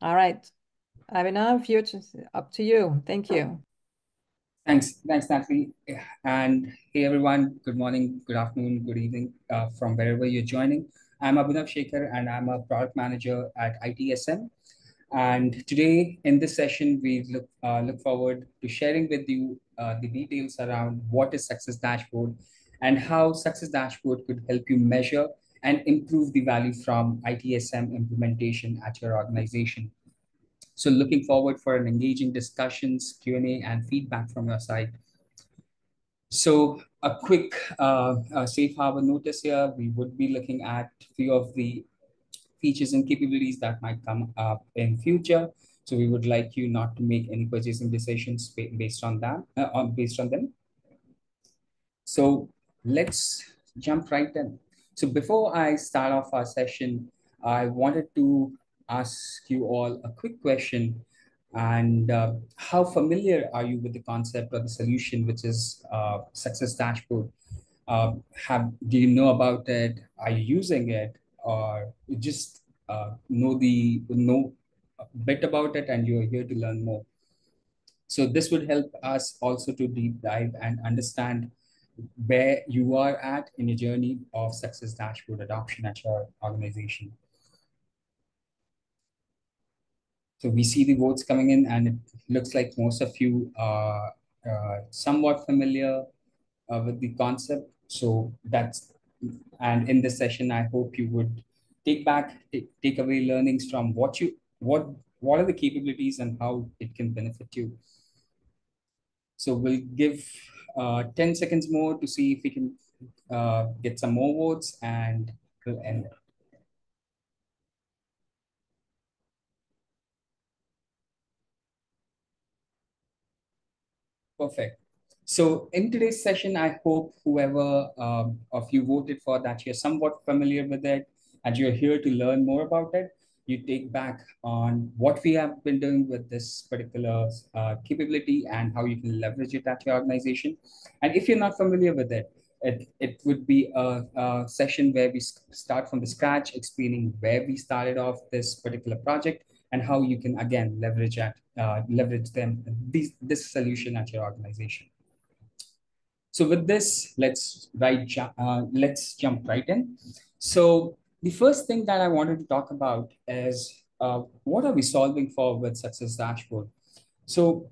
All right. Abhinav, up to you. Thank you. Thanks, Natalie. And hey, everyone. Good morning, good afternoon, good evening, from wherever you're joining. I'm Abhinav Shekhar, and I'm a product manager at ITSM. And today, in this session, we look forward to sharing with you the details around what is Success Dashboard and how Success Dashboard could help you measure and improve the value from ITSM implementation at your organization. So looking forward for an engaging discussions, Q&A, and feedback from your side. So a quick safe harbor notice here. We would be looking at a few of the features and capabilities that might come up in future. So we would like you not to make any purchasing decisions based on that, based on them. So let's jump right in. So before I start off our session, I wanted to ask you all a quick question. And how familiar are you with the concept or the solution, which is Success Dashboard? Do you know about it? Are you using it, or you just know a bit about it, and you're here to learn more? So this would help us also to deep dive and understand where you are at in your journey of Success Dashboard adoption at your organization. So we see the votes coming in, and it looks like most of you are somewhat familiar with the concept. So that's, and in this session, I hope you would take away learnings from what are the capabilities and how it can benefit you. So we'll give 10 seconds more to see if we can get some more votes, and we'll end. Perfect. So in today's session, I hope whoever of you voted for that, you're somewhat familiar with it and you're here to learn more about it. You take back on what we have been doing with this particular capability and how you can leverage it at your organization. And if you're not familiar with it, it would be a session where we start from the scratch, explaining where we started off this particular project and how you can again leverage this solution at your organization. So with this, let's jump right in. So the first thing that I wanted to talk about is what are we solving for with Success Dashboard? So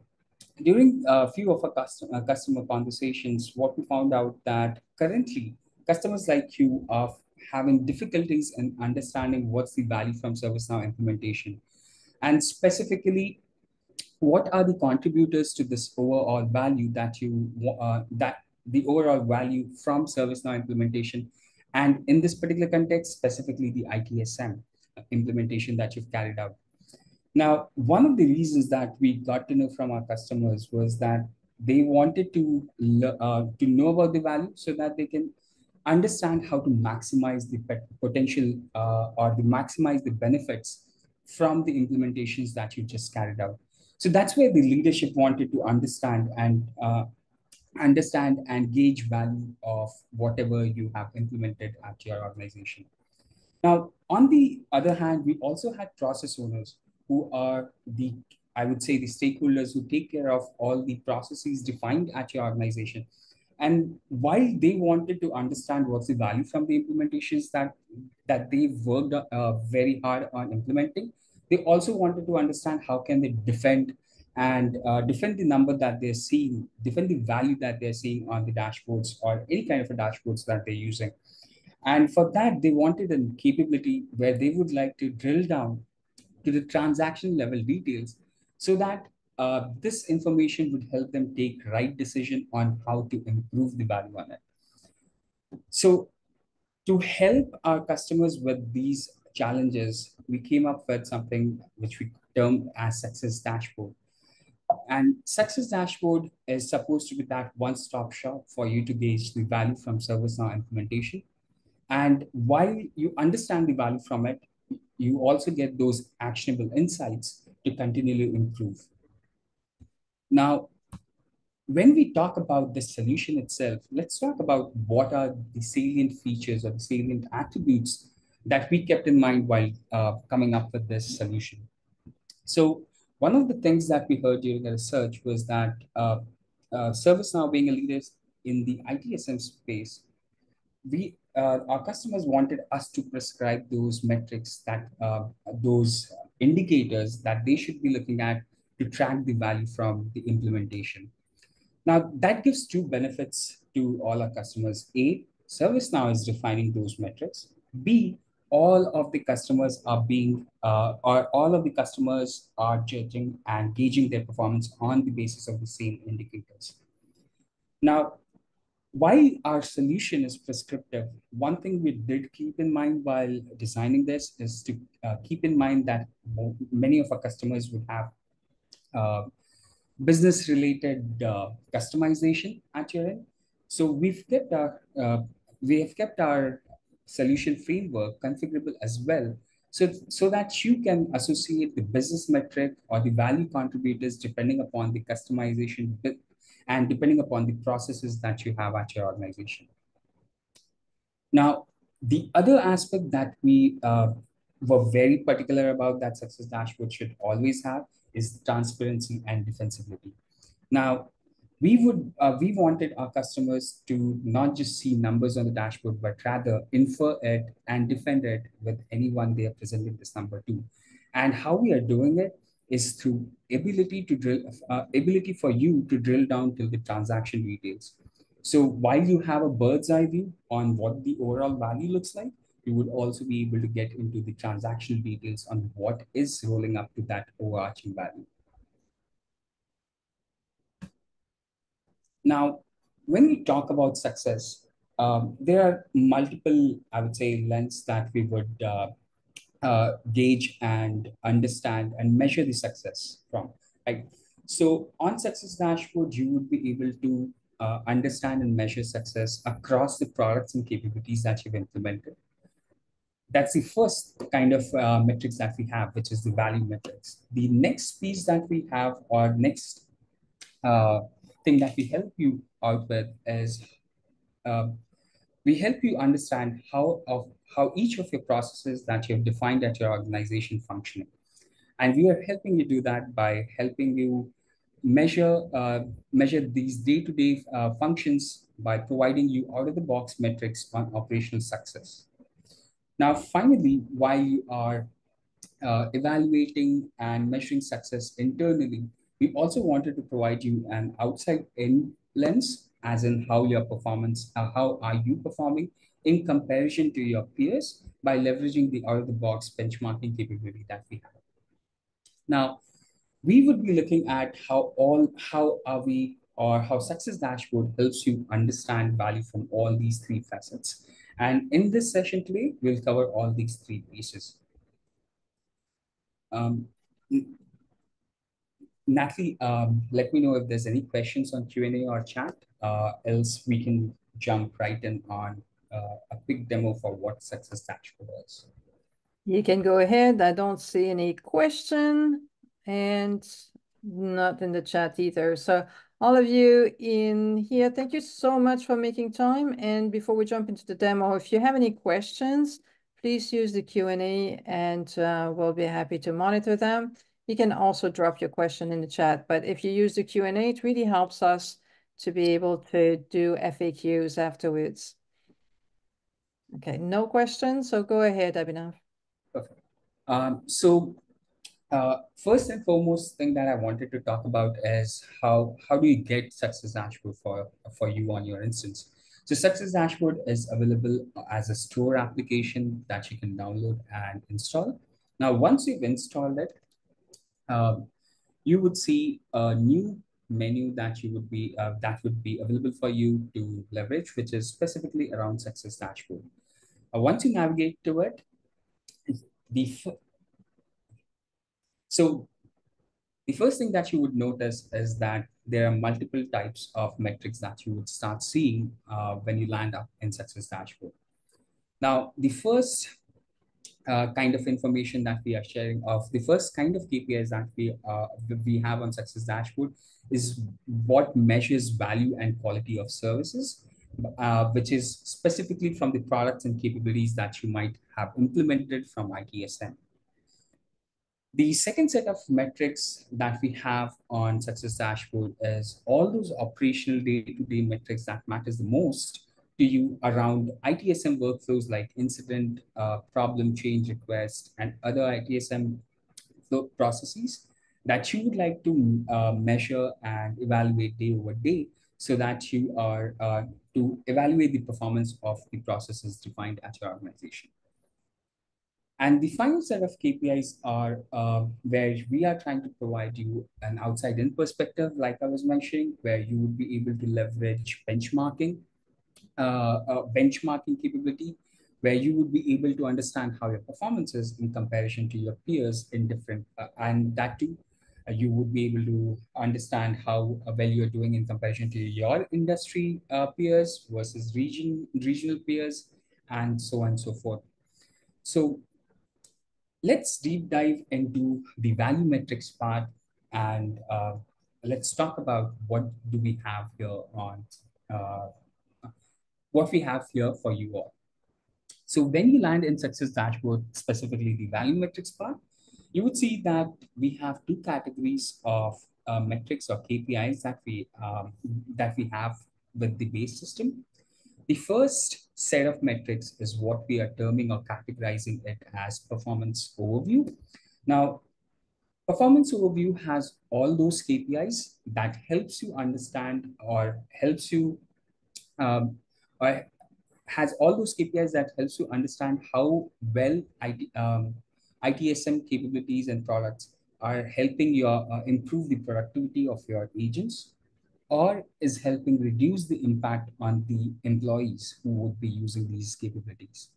during a few of our customer conversations, what we found out that currently customers like you are having difficulties in understanding what's the value from ServiceNow implementation, and specifically what are the contributors to this overall value that the overall value from ServiceNow implementation, and in this particular context, specifically the ITSM implementation that you've carried out. Now, one of the reasons that we got to know from our customers was that they wanted to know about the value so that they can understand how to maximize the potential or to maximize the benefits from the implementations that you just carried out. So that's where the leadership wanted to understand and gauge value of whatever you have implemented at your organization. Now, on the other hand, we also had process owners who are I would say, the stakeholders who take care of all the processes defined at your organization. And while they wanted to understand what's the value from the implementations that they've worked very hard on implementing, they also wanted to understand how can they defend the number that they're seeing, defend the value that they're seeing on the dashboards or any kind of a dashboards that they're using. And for that, they wanted a capability where they would like to drill down to the transaction level details so that this information would help them take right decision on how to improve the value on it. So to help our customers with these challenges, we came up with something which we termed as Success Dashboard. And Success Dashboard is supposed to be that one-stop shop for you to gauge the value from ServiceNow implementation. And while you understand the value from it, you also get those actionable insights to continually improve. Now, when we talk about the solution itself, let's talk about what are the salient features or the salient attributes that we kept in mind while coming up with this solution. So one of the things that we heard during the research was that ServiceNow being a leader in the ITSM space, we our customers wanted us to prescribe those metrics that those indicators that they should be looking at to track the value from the implementation. Now that gives two benefits to all our customers. A, ServiceNow is refining those metrics. B, all of the customers are being or all of the customers are judging and gauging their performance on the basis of the same indicators. Now, while our solution is prescriptive, one thing we did keep in mind while designing this is to keep in mind that many of our customers would have uh, business related customization at your end. So we have kept our solution framework configurable as well. So that you can associate the business metric or the value contributors depending upon the customization and depending upon the processes that you have at your organization. Now, the other aspect that we were very particular about that success dashboard should always have is transparency and defensibility. Now, we wanted our customers to not just see numbers on the dashboard, but rather infer it and defend it with anyone they are presenting this number to. And how we are doing it is through ability for you to drill down till the transaction details. So while you have a bird's eye view on what the overall value looks like, you would also be able to get into the transactional details on what is rolling up to that overarching value. Now, when we talk about success, there are multiple, I would say, lens that we would gauge and understand and measure the success from. Right. So on Success Dashboard, you would be able to understand and measure success across the products and capabilities that you've implemented. That's the first kind of metrics that we have, which is the value metrics. The next piece that we have, or next uh, thing that we help you out with is uh, we help you understand how each of your processes that you have defined at your organization functioning. And we are helping you do that by helping you measure these day-to-day functions by providing you out-of-the-box metrics on operational success. Now, finally, while you are evaluating and measuring success internally, we also wanted to provide you an outside-in lens, as in how are you performing in comparison to your peers by leveraging the out-of-the-box benchmarking capability that we have. Now, we would be looking at how are we or how Success Dashboard helps you understand value from all these three facets. And in this session today, we'll cover all these three pieces. Um, Natalie, let me know if there's any questions on Q&A or chat, else we can jump right in on a quick demo for what Success Dashboard is. You can go ahead. I don't see any question and not in the chat either. So all of you in here, thank you so much for making time. And before we jump into the demo, if you have any questions, please use the Q&A and we'll be happy to monitor them. You can also drop your question in the chat, but if you use the Q&A, it really helps us to be able to do FAQs afterwards. Okay, no questions, so go ahead, Abhinav. Perfect. First and foremost thing that I wanted to talk about is how do you get Success Dashboard for you on your instance. So Success Dashboard is available as a store application that you can download and install. Now, once you've installed it, you would see a new menu that would be available for you to leverage, which is specifically around Success Dashboard. Once you navigate to it, the so the first thing that you would notice is that there are multiple types of metrics that you would start seeing when you land up in Success Dashboard. Now, the first kind of information that we are sharing of the first kind of KPIs that we have on Success Dashboard is what measures value and quality of services, which is specifically from the products and capabilities that you might have implemented from ITSM. The second set of metrics that we have on Success Dashboard is all those operational day-to-day metrics that matters the most to you around ITSM workflows like incident, problem change request, and other ITSM processes that you would like to measure and evaluate day over day so that you are to evaluate the performance of the processes defined at your organization. And the final set of KPIs are where we are trying to provide you an outside in perspective, like I was mentioning, where you would be able to leverage benchmarking capability, where you would be able to understand how your performance is in comparison to your peers in different, and that too, you would be able to understand how well you're doing in comparison to your industry peers versus regional peers, and so on and so forth. So let's deep dive into the value metrics part, and let's talk about what do we have here on uh, what we have here for you all. So when you land in Success Dashboard, specifically the value metrics part, you would see that we have two categories of metrics or KPIs that we have with the base system. The first set of metrics is what we are terming or categorizing it as performance overview. Now, performance overview has all those KPIs that helps you understand or helps you um, or has all those KPIs that helps you understand how well ITSM capabilities and products are helping you improve the productivity of your agents or is helping reduce the impact on the employees who would be using these capabilities.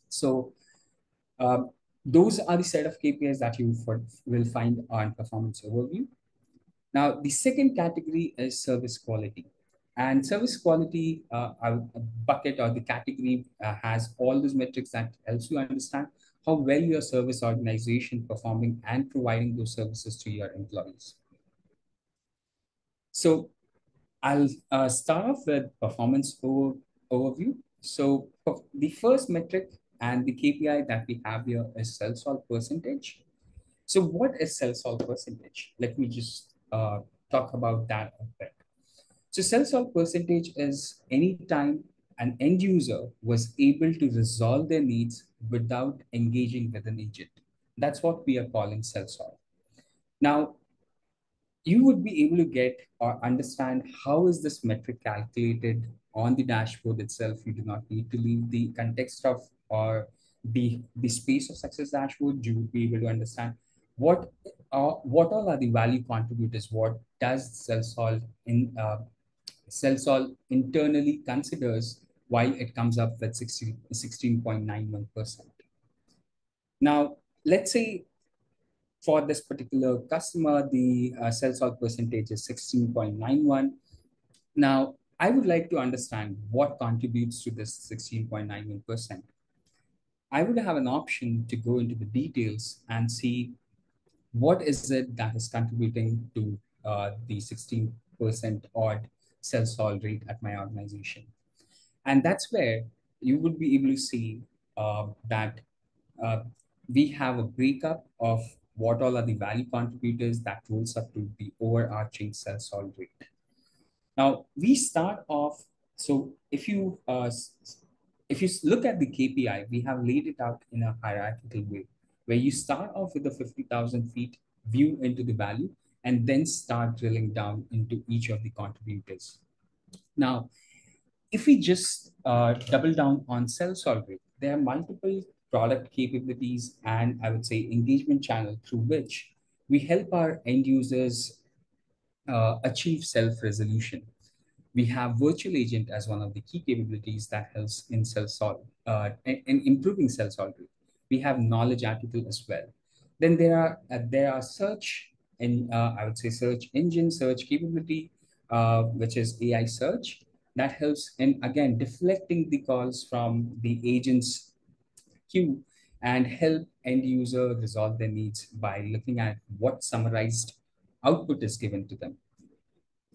So um, those are the set of KPIs that will find on performance overview. Now, the second category is service quality. And service quality bucket or the category has all those metrics that helps you understand how well your service organization performing and providing those services to your employees. So I'll start off with overview. So the first metric and the KPI that we have here is sell-solve percentage. So what is sell-solve percentage? Let me just talk about that a bit. So sell-solve percentage is any time an end user was able to resolve their needs without engaging with an agent. That's what we are calling sell-solve. Now, you would be able to get or understand how is this metric calculated on the dashboard itself. You do not need to leave the context of or the space of success dashboard. You would be able to understand what all are the value contributors. What does Cellsol internally considers while it comes up with 16.91%. Now, let's say for this particular customer, the Cellsol percentage is 16.91. Now, I would like to understand what contributes to this 16.91%. I would have an option to go into the details and see what is it that is contributing to the 16% odd sell-sol rate at my organization. And that's where you would be able to see that uh, we have a breakup of what all are the value contributors that rolls up to the overarching sell-sol rate. Now we start off. So if you look at the KPI, we have laid it out in a hierarchical way, where you start off with a 50,000 feet view into the value, and then start drilling down into each of the contributors. Now, if we just double down on cell solving, there are multiple product capabilities and I would say engagement channel through which we help our end users achieve self-resolution. We have virtual agent as one of the key capabilities that helps in cell solve in improving cell solving. We have knowledge article as well. Then there are search and I would say search engine search capability, which is AI search that helps in again deflecting the calls from the agent's queue and help end user resolve their needs by looking at what summarized output is given to them.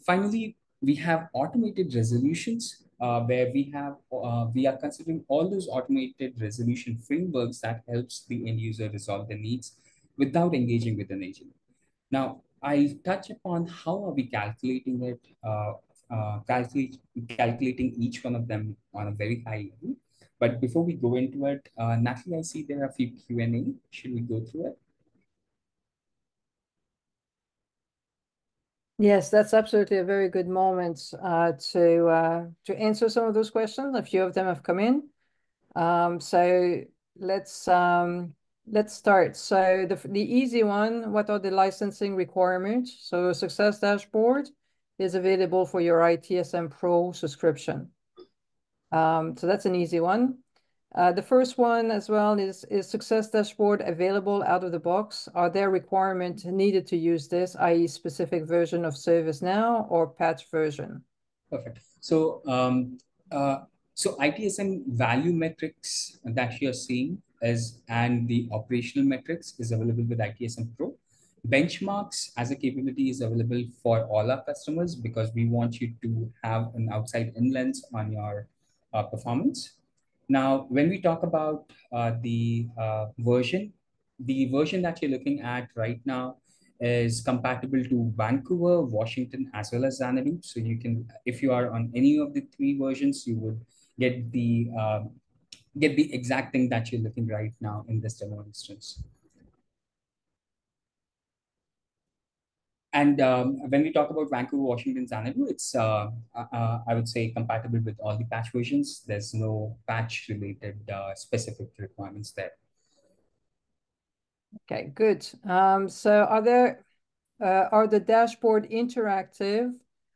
Finally, we have automated resolutions where we are considering all those automated resolution frameworks that helps the end user resolve their needs without engaging with an agent. Now, I'll touch upon how are we calculating it, calculating each one of them on a very high level. But before we go into it, Natalie, I see there are a few Q&A. Should we go through it? Yes, that's absolutely a very good moment to answer some of those questions. A few of them have come in. So let's start. So the easy one, what are the licensing requirements? So Success Dashboard is available for your ITSM Pro subscription. So that's an easy one. The first one as well is Success Dashboard available out of the box? Are there requirements needed to use this, i.e. specific version of ServiceNow or patch version? Perfect. Uh, so ITSM value metrics that you're seeing is, and the operational metrics is available with ITSM Pro. Benchmarks as a capability is available for all our customers because we want you to have an outside in lens on your performance. Now, when we talk about the version that you're looking at right now is compatible to Vancouver, Washington, as well as Xanadu. So you can, if you are on any of the three versions, you would get the exact thing that you're looking right now in this demo instance. And when we talk about Vancouver, Washington, Xanadu, it's I would say compatible with all the patch versions. There's no patch related specific requirements there. Okay, good. So are the dashboard interactive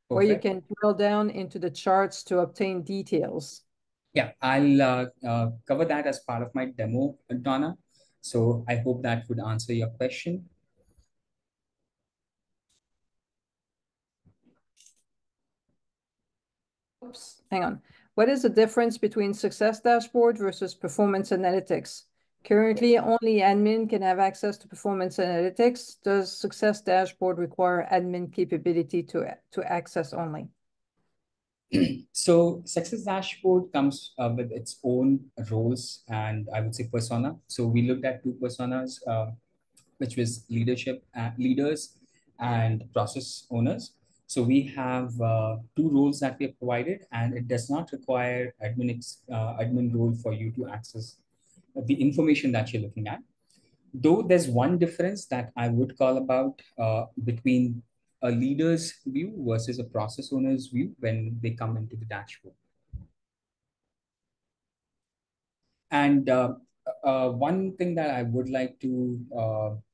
where you Perfect. can drill down into the charts to obtain details? Yeah, I'll cover that as part of my demo, Donna. So I hope that would answer your question. Oops, hang on. What is the difference between Success Dashboard versus Performance Analytics? Currently, only admin can have access to Performance Analytics. Does Success Dashboard require admin capability to access only? So Success Dashboard comes with its own roles and I would say persona. So we looked at two personas, which was leaders and process owners. So we have two roles that we have provided, and it does not require admin role for you to access the information that you're looking at. Though there's one difference that I would call about between a leader's view versus a process owner's view when they come into the dashboard. And one thing that I would like to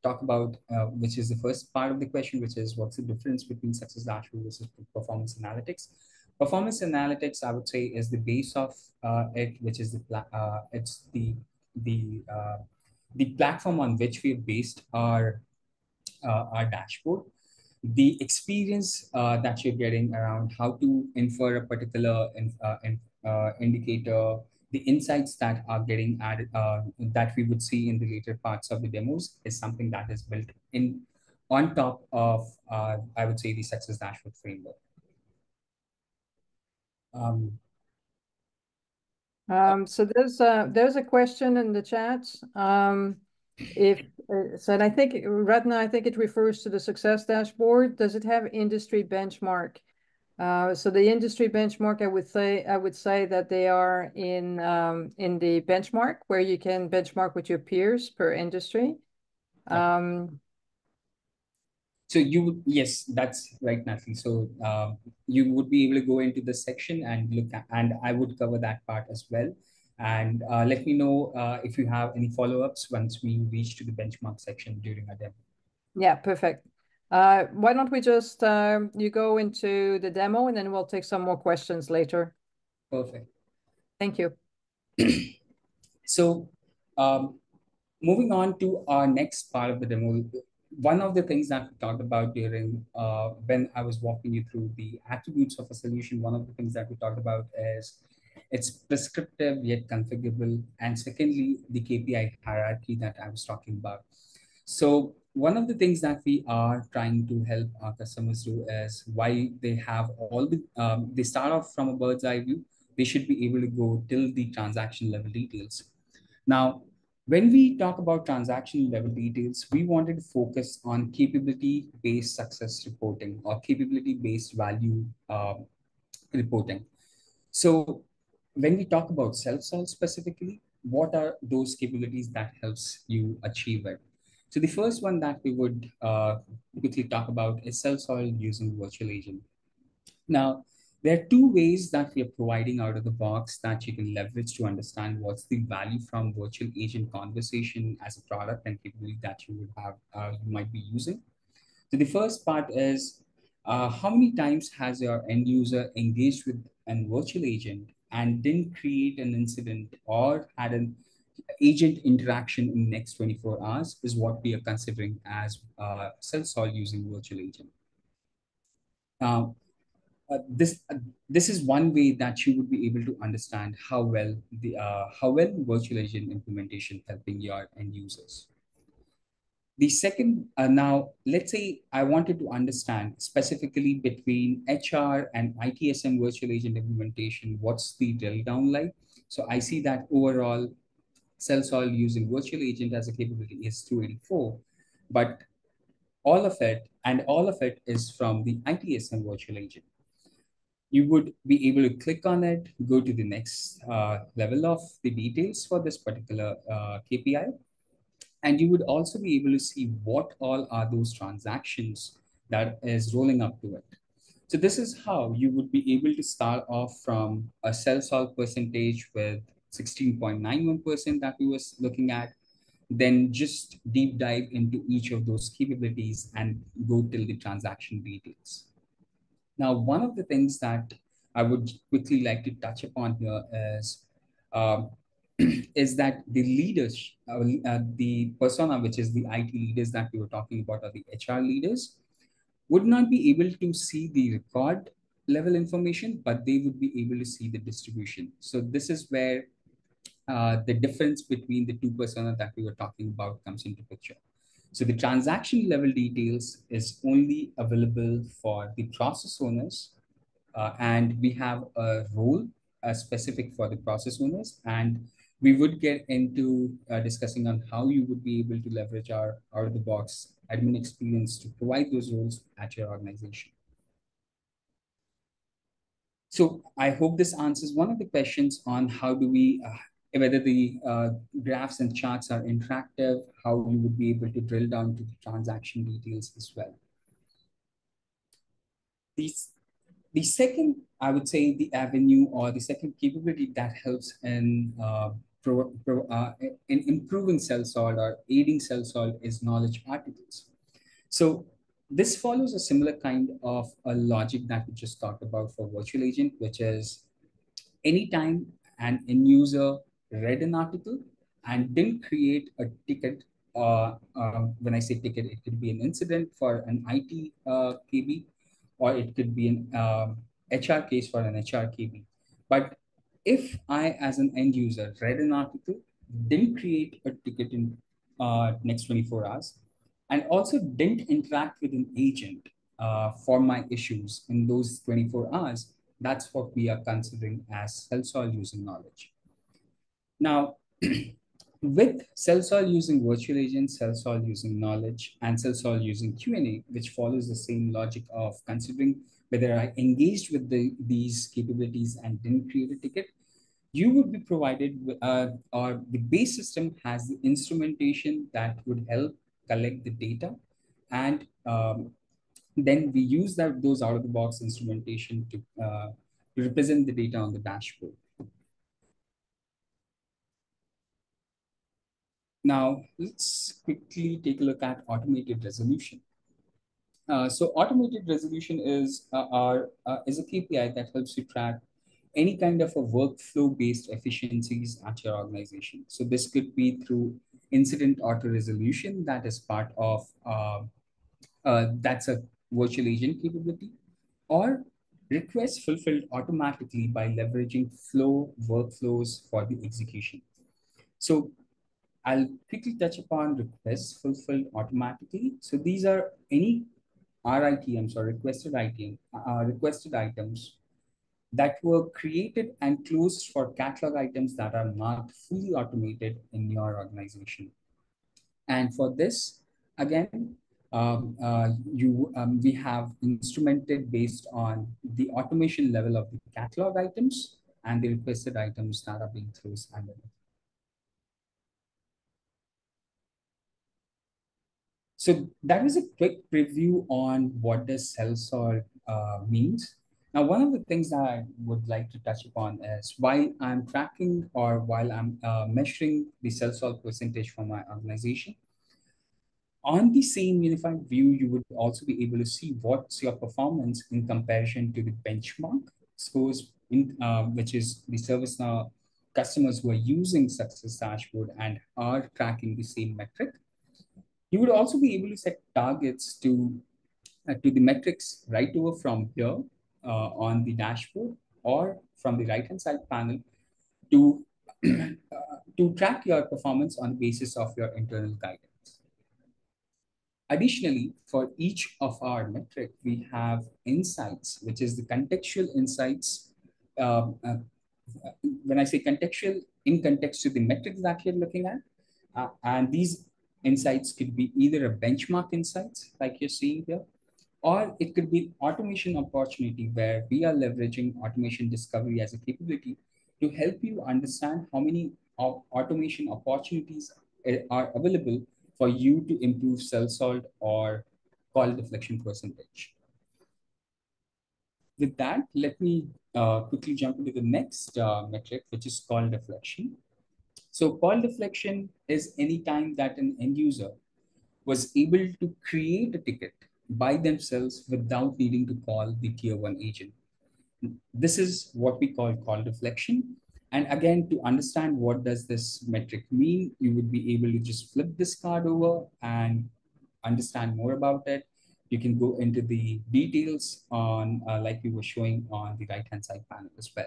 talk about, which is the first part of the question, which is what's the difference between Success Dashboard versus Performance Analytics? Performance Analytics, I would say, is the base of it, which is it's the uh, the platform on which we've based our dashboard. The experience that you're getting around how to infer a particular indicator, the insights that are getting added that we would see in the later parts of the demos is something that is built in on top of I would say the Success Dashboard framework. Um, So there's a question in the chat. If so, and I think Ratna, I think it refers to the Success Dashboard. Does it have industry benchmark? So the industry benchmark, I would say that they are in the benchmark where you can benchmark with your peers per industry. So you would, yes, that's right, Natalie. So you would be able to go into the section and look at, and I would cover that part as well. And let me know if you have any follow-ups once we reach to the benchmark section during our demo. Yeah, perfect. Why don't we just you go into the demo and then we'll take some more questions later. Perfect. Thank you. So um, moving on to our next part of the demo, one of the things that we talked about during when I was walking you through the attributes of a solution, one of the things that we talked about is it's prescriptive yet configurable, and secondly, the KPI hierarchy that I was talking about. So one of the things that we are trying to help our customers do is while they have all the they start off from a bird's eye view, they should be able to go till the transaction level details. Now, When we talk about transaction level details, we wanted to focus on capability based success reporting or capability based value reporting. So when we talk about self-solve specifically, what are those capabilities that helps you achieve it? So the first one that we would quickly talk about is self-solve using virtual agent. Now, there are two ways that we are providing out of the box that you can leverage to understand what's the value from virtual agent conversation as a product and capability that you would have, you might be using. So the first part is how many times has your end user engaged with an virtual agent and didn't create an incident or had an agent interaction in the next 24 hours is what we are considering as self-solve using virtual agent. Now, this is one way that you would be able to understand how well virtual agent implementation helping your end users. The second, now let's say I wanted to understand specifically between HR and ITSM virtual agent implementation, what's the drill down like? So I see that overall self-solve using virtual agent as a capability is 284, but all of it is from the ITSM virtual agent. You would be able to click on it, go to the next level of the details for this particular KPI, and you would also be able to see what all are those transactions that is rolling up to it. So this is how you would be able to start off from a self-solve percentage with 16.91% that we was looking at, then just deep dive into each of those capabilities and go till the transaction details. Now, one of the things that I would quickly like to touch upon here is um, is that the leaders, the persona, which is the IT leaders that we were talking about, or the HR leaders, would not be able to see the record level information, but they would be able to see the distribution. So this is where the difference between the two persona that we were talking about comes into picture. So the transaction level details is only available for the process owners, and we have a role specific for the process owners, and we would get into discussing on how you would be able to leverage our out of the box admin experience to provide those roles at your organization. So I hope this answers one of the questions on how do we, whether the graphs and charts are interactive, how you would be able to drill down to the transaction details as well. These, the second, I would say, the avenue or the second capability that helps in improving self-solve or aiding self-solve is knowledge articles. So this follows a similar kind of a logic that we just talked about for virtual agent, which is anytime an end user read an article and didn't create a ticket, when I say ticket, it could be an incident for an IT KB, or it could be an HR case for an HR KB. But if I, as an end user, read an article, didn't create a ticket in next 24 hours, and also didn't interact with an agent for my issues in those 24 hours, that's what we are considering as self-solve using knowledge. Now, with self-solve using virtual agents, self-solve using knowledge, and self-solve using Q&A, which follows the same logic of considering whether I engaged with these capabilities and didn't create a ticket, you would be provided with, or the base system has the instrumentation that would help collect the data, and then we use those out of the box instrumentation to represent the data on the dashboard. Now, let's quickly take a look at automated resolution. So automated resolution is a KPI that helps you track any kind of a workflow-based efficiencies at your organization. So this could be through incident auto resolution that is part of that's a virtual agent capability, or requests fulfilled automatically by leveraging flow workflows for the execution. So I'll quickly touch upon requests fulfilled automatically. So these are any RITMs or requested items that were created and closed for catalog items that are not fully automated in your organization. And for this, again, we have instrumented based on the automation level of the catalog items and the requested items that are being closed under it. So that was a quick preview on what does self-solve means. Now, one of the things that I would like to touch upon is while I'm tracking or while I'm measuring the self-solve percentage for my organization, on the same unified view, you would also be able to see what's your performance in comparison to the benchmark scores, which is the ServiceNow customers who are using Success Dashboard and are tracking the same metric. You would also be able to set targets to the metrics right over from here on the dashboard or from the right-hand side panel to, to track your performance on the basis of your internal guidance. Additionally, for each of our metric, we have insights, which is the contextual insights. Um, uh, when I say contextual, in context to the metrics that you're looking at, and these insights could be either a benchmark insights, like you're seeing here, or it could be automation opportunity where we are leveraging automation discovery as a capability to help you understand how many automation opportunities are available for you to improve self-solve or call deflection percentage. With that, let me quickly jump into the next metric, which is call deflection. So call deflection is any time that an end user was able to create a ticket by themselves without needing to call the tier one agent. This is what we call deflection. And again, to understand what does this metric mean, you would be able to just flip this card over and understand more about it. You can go into the details on, like we were showing on the right-hand side panel as well.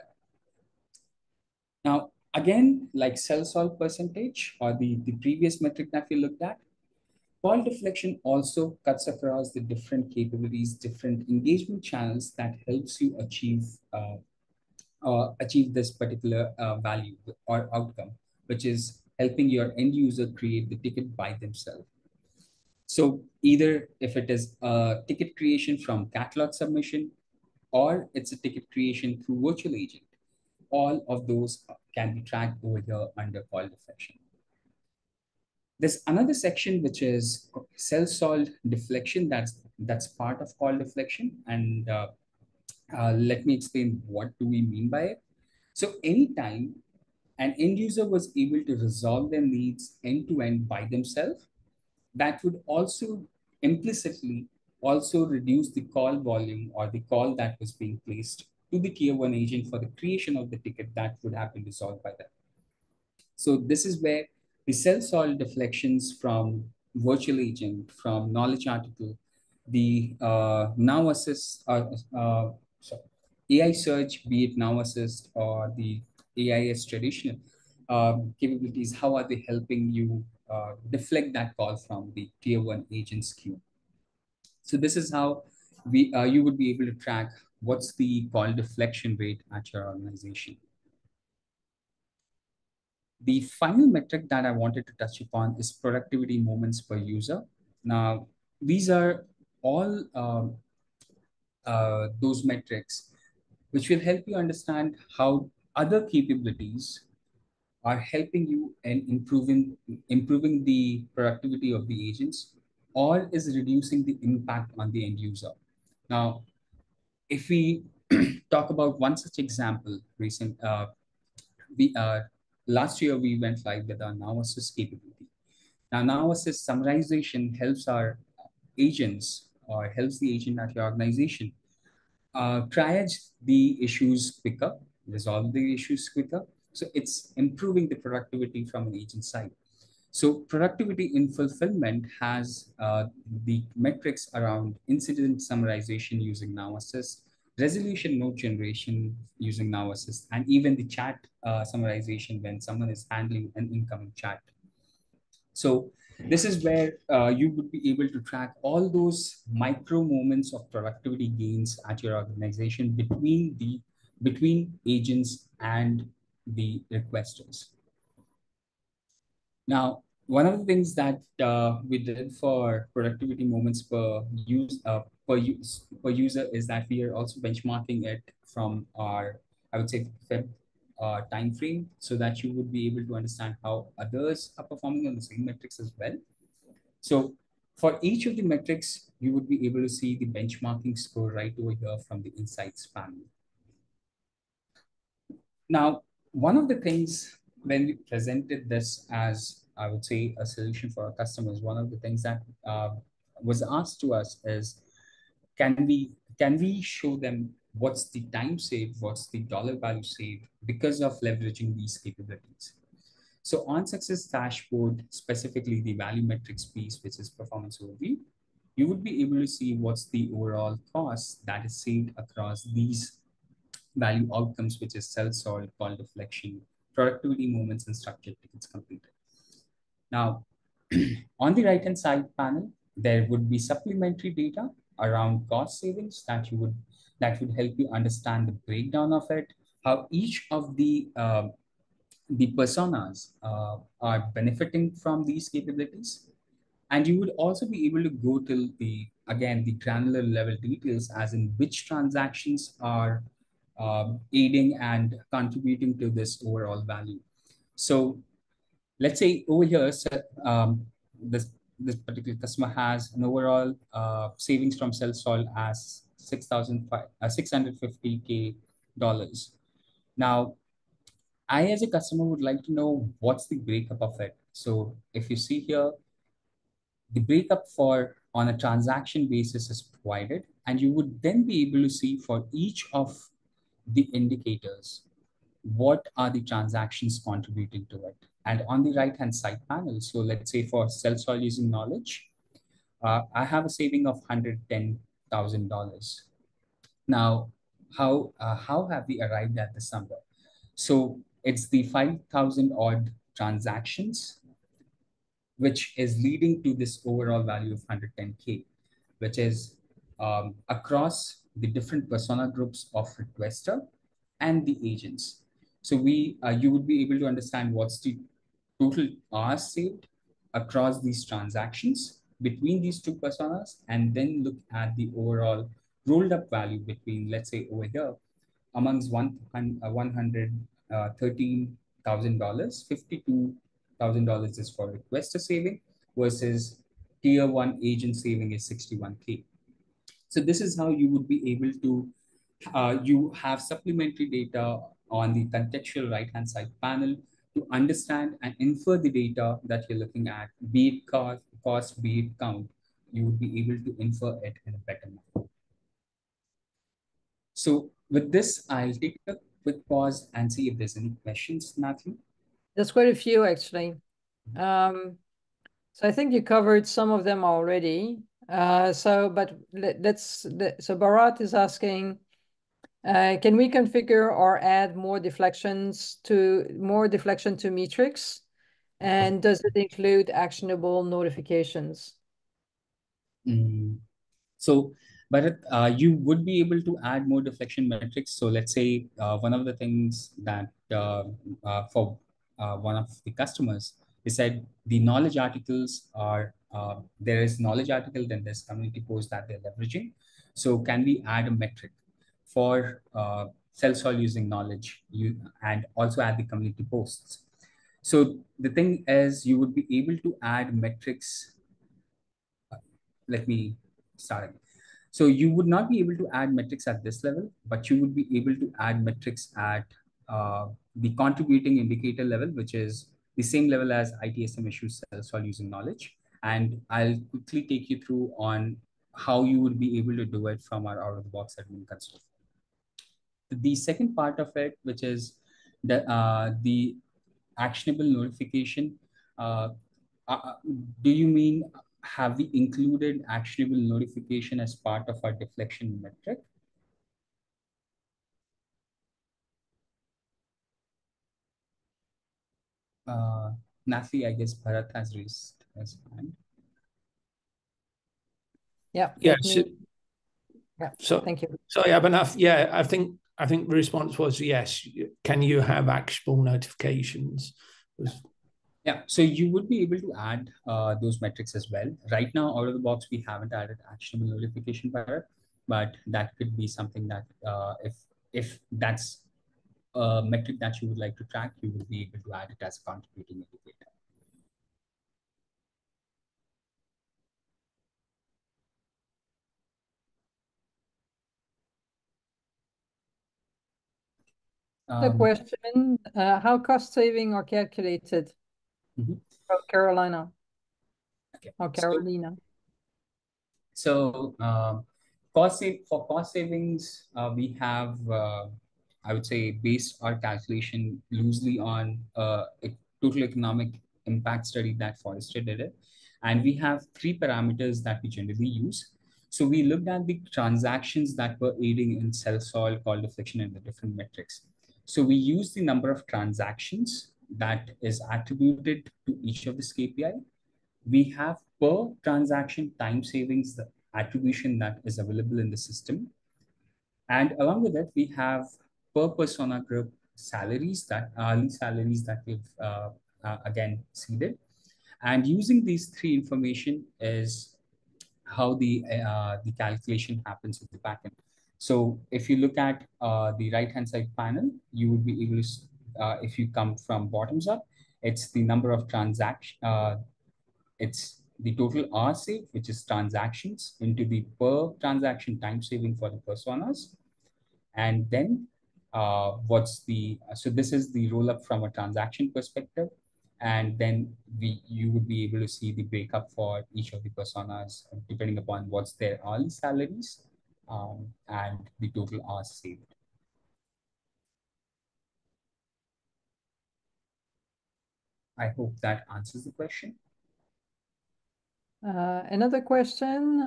Now, again, like self-solve percentage or the previous metric that we looked at, call deflection also cuts across the different capabilities, different engagement channels that helps you achieve this particular value or outcome, which is helping your end user create the ticket by themselves. So either if it is a ticket creation from catalog submission or it's a ticket creation through virtual agent, all of those can be tracked over here under call deflection. There's another section which is self-solved deflection. That's part of call deflection, and let me explain what do we mean by it. So anytime an end user was able to resolve their needs end to end by themselves, that would also implicitly also reduce the call volume or the call that was being placed to the tier one agent for the creation of the ticket that would have been resolved by them. So this is where the self-solved deflections from virtual agent, from knowledge article, the now assist, sorry, AI search, be it now assist or the AIS traditional capabilities, how are they helping you deflect that call from the tier one agent's queue? So this is how you would be able to track what's the call deflection rate at your organization. The final metric that I wanted to touch upon is productivity moments per user. Now, these are all those metrics which will help you understand how other capabilities are helping you in improving the productivity of the agents or is reducing the impact on the end user. Now, if we talk about one such example, we last year we went live with our Now Assist capability. Now Assist summarization helps our agents or helps the agent at your organization triage the issues quicker, resolve the issues quicker. So it's improving the productivity from an agent side. So productivity in fulfillment has the metrics around incident summarization using Now Assist, resolution note generation using Now Assist, and even the chat summarization when someone is handling an incoming chat. So this is where you would be able to track all those micro moments of productivity gains at your organization between the between agents and the requesters. Now, one of the things that we did for productivity moments per user is that we are also benchmarking it from our, I would say, Feb time frame, so that you would be able to understand how others are performing on the same metrics as well. So for each of the metrics, you would be able to see the benchmarking score right over here from the insights panel. Now, one of the things when we presented this as, I would say, a solution for our customers, one of the things that was asked to us is, can we show them what's the time saved, what's the dollar value saved because of leveraging these capabilities? So on Success Dashboard, specifically the value metrics piece, which is performance overview, you would be able to see what's the overall cost that is saved across these value outcomes, which is self-solve, call deflection, productivity moments, and structured tickets completed. Now, on the right-hand side panel, there would be supplementary data around cost savings that would help you understand the breakdown of it, how each of the personas are benefiting from these capabilities. And you would also be able to go till the granular level details, as in which transactions are aiding and contributing to this overall value. So let's say over here, this particular customer has an overall savings from self-solve as 650K dollars. Now, I, as a customer, would like to know what's the breakup of it. So if you see here, the breakup for on a transaction basis is provided, and you would then be able to see for each of the indicators what are the transactions contributing to it. And on the right hand side panel, so let's say for self-solve using knowledge, I have a saving of $110,000. Now, how have we arrived at this number? So it's the 5,000 odd transactions which is leading to this overall value of 110K, which is across the different persona groups of requester and the agents. So you would be able to understand what's the total hours saved across these transactions between these two personas, and then look at the overall rolled up value between, let's say over here, amongst $113,000, $52,000 is for requester saving versus tier one agent saving is 61K. So this is how you would be able to, you have supplementary data on the contextual right-hand side panel to understand and infer the data that you're looking at, be it cost, be it count. You would be able to infer it in a better manner. So with this, I'll take a quick pause and see if there's any questions, Matthew. There's quite a few, actually. So I think you covered some of them already. So Bharat is asking, can we configure or add more deflection to metrics? And does it include actionable notifications? So, but you would be able to add more deflection metrics. So let's say one of the things that for one of the customers, they said the knowledge articles are, there is knowledge article, then there's community post that they're leveraging. So can we add a metric for self-solve using knowledge and also add the community posts? So the thing is, you would be able to add metrics. Let me start again. So you would not be able to add metrics at this level, but you would be able to add metrics at the contributing indicator level, which is the same level as ITSM issues self-solve using knowledge. And I'll quickly take you through on how you would be able to do it from our out-of-the-box admin console. The second part of it, which is the actionable notification, uh, do you mean have we included actionable notification as part of our deflection metric? Nathy, I guess Bharat has raised his hand. Yeah, Yeah. let me. Yeah, So, thank you. sorry, Abhinav. Yeah, I think I think the response was yes. Can you have actionable notifications? Yeah, so you would be able to add those metrics as well. Right now, out of the box, we haven't added actionable notification para, but that could be something that if that's a metric that you would like to track, you will be able to add it as a contributing indicator. The question, how cost saving are calculated? Mhm. From Carolina Okay. or Carolina. So for cost savings, we have I would say based our calculation loosely on a total economic impact study that Forrester did it, and we have three parameters that we generally use. So we looked at the transactions that were aiding in self-solve, call deflection, and the different metrics. So we use the number of transactions that is attributed to each of this KPI. We have per transaction time savings, the attribution that is available in the system. And along with it, we have per persona group salaries, that hourly salaries that we've again seeded. And using these three information is how the calculation happens with the backend. So if you look at the right-hand side panel, you would be able to, if you come from bottoms up, it's the number of it's the total hours saved, which is transactions, into the per transaction time saving for the personas. And then so this is the roll up from a transaction perspective. And then you would be able to see the breakup for each of the personas depending upon what's their hourly salaries and the total hours saved. I hope that answers the question. Another question,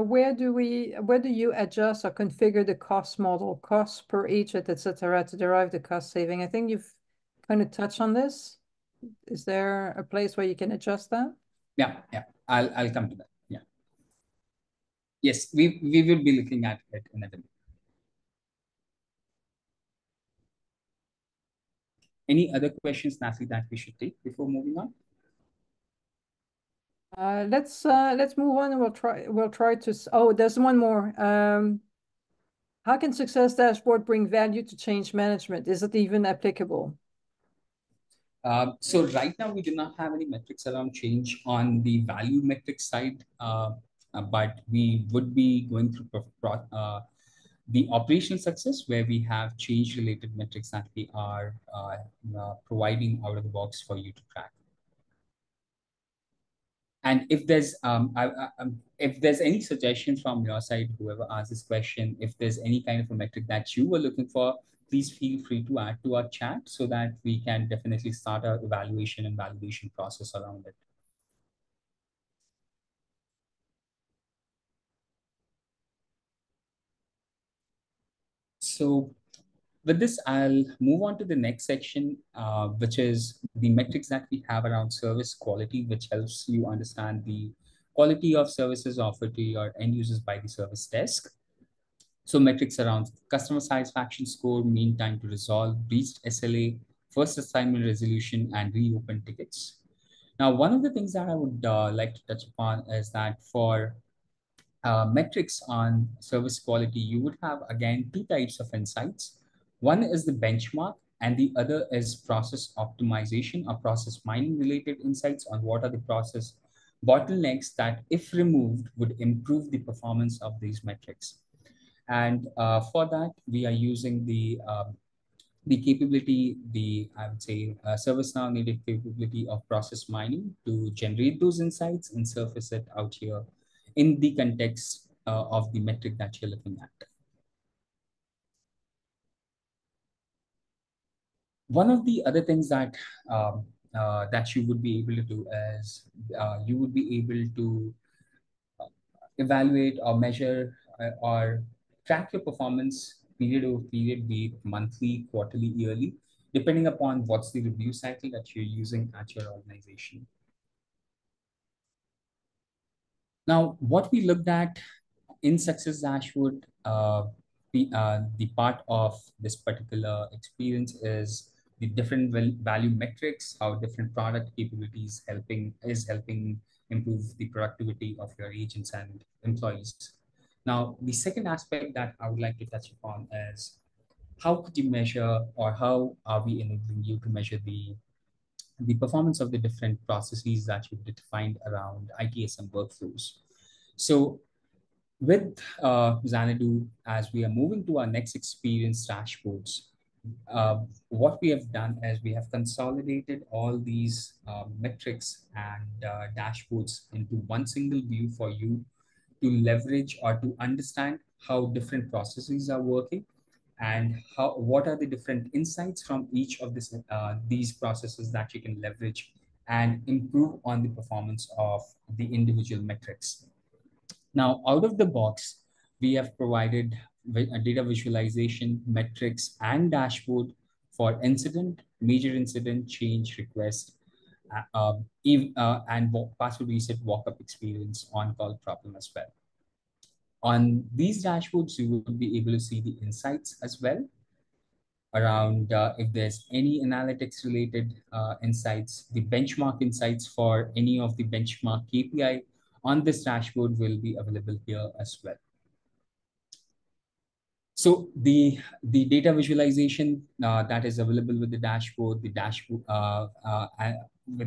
where do you adjust or configure the cost model, cost per agent, etc., to derive the cost saving? I think you've kind of touched on this. Is there a place where you can adjust that? Yeah, I'll come to that. Yeah. Yes, we will be looking at it in a minute. Any other questions, Natalie, that we should take before moving on? Let's move on and we'll try to, oh, there's one more. How can success dashboard bring value to change management? Is it even applicable? So right now we do not have any metrics around change on the value metric side, but we would be going through the operational success where we have change related metrics that we are providing out of the box for you to track. And if there's any suggestion from your side, whoever asked this question, if there's any kind of a metric that you were looking for, please feel free to add to our chat so that we can definitely start our evaluation and validation process around it. So with this, I'll move on to the next section, which is the metrics that we have around service quality, which helps you understand the quality of services offered to your end users by the service desk. So metrics around customer satisfaction score, mean time to resolve, breached SLA, first assignment resolution, and reopen tickets. Now, one of the things that I would like to touch upon is that for metrics on service quality, you would have, again, two types of insights. One is the benchmark, and the other is process optimization or process mining related insights on what are the process bottlenecks that, if removed, would improve the performance of these metrics. And for that, we are using the capability, I would say, ServiceNow native capability of process mining to generate those insights and surface it out here in the context of the metric that you're looking at. One of the other things that that you would be able to do is you would be able to evaluate or measure or track your performance period over period, be it monthly, quarterly, yearly, depending upon what's the review cycle that you're using at your organization. Now, what we looked at in Success Dashboard the part of this particular experience is the different value metrics, how different product capabilities helping improve the productivity of your agents and employees. Now, the second aspect that I would like to touch upon is how could you measure, or how are we enabling you to measure the performance of the different processes that you've defined around ITSM workflows. So with Xanadu, as we are moving to our next experience dashboards, what we have done is we have consolidated all these metrics and dashboards into one single view for you to leverage or to understand how different processes are working, and what are the different insights from each of these processes that you can leverage and improve on the performance of the individual metrics. Now, out of the box, we have provided a data visualization, metrics, and dashboard for incident, major incident, change request, and password reset walk-up experience, on-call problem as well. On these dashboards, you will be able to see the insights as well around if there's any analytics related insights, the benchmark insights for any of the benchmark KPI on this dashboard will be available here as well. So the data visualization that is available with the dashboard, with